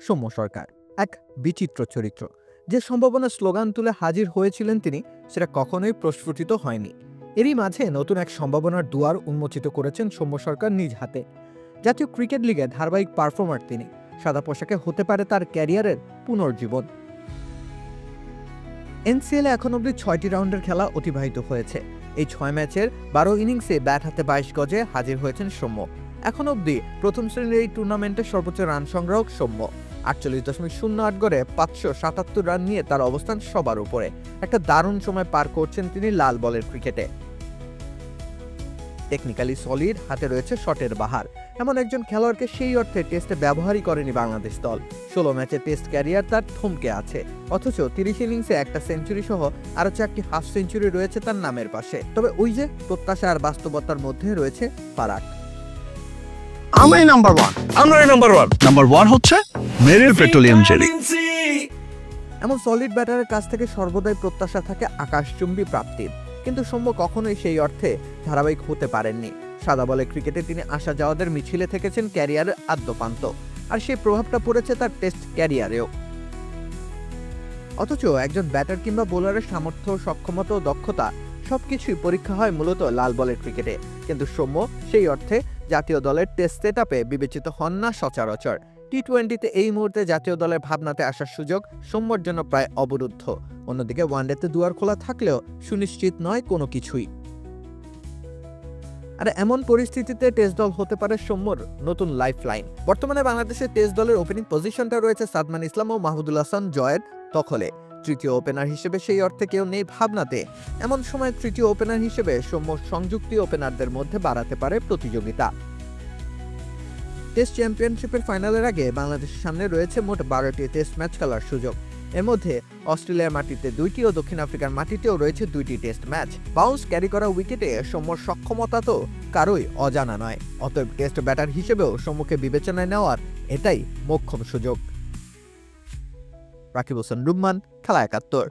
সৌম্য সরকার এক বিচিত্র চরিত্র। যে সম্ভাবনার স্লোগান তুলে হাজির হয়েছিলেন তিনি, সেটা কখনোই প্রস্ফুটিত হয়নি। এরই মাঝে নতুন এক সম্ভাবনার দুয়ার উন্মোচিত করেছেন সৌম্য সরকার নিজ হাতে। জাতীয় ক্রিকেট লিগে ধারাবাহিক পারফর্মার তিনি। সাদা পোশাকে হতে পারে তার ক্যারিয়ারের পুনর্জীবন। এনসিএলে এখন অবধি 6টি রাউন্ডের খেলা অতিবাহিত হয়েছে। এই 6 ম্যাচের 12 ইনিংসে ব্যাট হাতে 22 গজে হাজির হয়েছেন সৌম্য। এখন অবধি প্রথম শ্রেণীর এই টুর্নামেন্টে সর্বোচ্চ রান সংগ্রাহক সৌম্য। 48.08 গড়ে 577 রান নিয়ে তার অবস্থান সবার উপরে। একটা দারুণ সময় পার করছেন তিনি লাল বলের ক্রিকেটে। টেকনিক্যালি সলিড, হাতে রয়েছে শটের বাহার। এমন একজন খেলোয়াড়কে সেই অর্থে টেস্টে ব্যবহারই করেনি বাংলাদেশ দল। 16 ম্যাচের টেস্ট ক্যারিয়ার তার থমকে আছে, অথচ 30 ইনিংসে একটা সেঞ্চুরি সহ আরো 4টি হাফ সেঞ্চুরি রয়েছে তার নামের পাশে। তবে ওই যে প্রত্যাশা আর বাস্তবতার মধ্যে রয়েছে ফারাক। আমরাই নাম্বার ওয়ান। নাম্বার ওয়ান হচ্ছে মেরিল পেট্রোলিয়াম জেলি। এমন সলিড ব্যাটারের কাছ থেকে সর্বদাই প্রত্যাশা থাকে আকাশচুম্বী প্রাপ্তির, কিন্তু সৌম্য কখনোই সেই অর্থে ধারাবাহিক হতে পারেননি। সাদা বলে ক্রিকেটে তিনি আসা যাওয়াদের মিছিলে থেকেছেন ক্যারিয়ারের আদ্যপান্ত, আর সেই প্রভাবটা পড়েছে তার টেস্ট ক্যারিয়ারেও। অথচ একজন ব্যাটার কিংবা বোলারের সামর্থ্য, সক্ষমতা ও দক্ষতা সবকিছুই পরীক্ষা হয় মূলত লাল বলের ক্রিকেটে। কিন্তু সৌম্য সেই অর্থে জাতীয় দলের টেস্ট সেটআপে বিবেচিত হন না সচরাচর। টি-20তে এই মুহূর্তে জাতীয় দলের ভাবনাতে আসার সুযোগ সৌম্যর জন্য প্রায় অবরুদ্ধ। অন্যদিকে ওয়ানডেতে দুয়ার খোলা থাকলেও সুনিশ্চিত নয় কোনো কিছুই। আর এমন পরিস্থিতিতে টেস্ট দল হতে পারে সৌম্যর নতুন লাইফ লাইন। বর্তমানে বাংলাদেশের টেস্ট দলের ওপেনিং পজিশনটা রয়েছে সাদমান ইসলাম ও মাহমুদুল হাসান জয়ের দখলে। তৃতীয় ওপেনার হিসেবে সেই অর্থে কেউ নেই ভাবনাতে। এমন সময় তৃতীয় ওপেনার হিসেবে সৌম্য সংযুক্তি ওপেনারদের মধ্যে বাড়াতে পারে প্রতিযোগিতা। টেস্ট চ্যাম্পিয়নশিপের ফাইনালের আগে বাংলাদেশের সামনে রয়েছে মোট 12টি টেস্ট ম্যাচ খেলার সুযোগ। এর মধ্যে অস্ট্রেলিয়ার মাটিতে 2টি ও দক্ষিণ আফ্রিকার মাটিতেও রয়েছে 2টি টেস্ট ম্যাচ। বাউন্স ক্যারি করা উইকেটে সৌম্যর সক্ষমতা তো কারোই অজানা নয়। অতএব টেস্ট ব্যাটার হিসেবেও সৌম্যকে বিবেচনায় নেওয়ার এটাই মোক্ষম সুযোগ। রাকিব হোসেন রুম্মান, খেলা 71।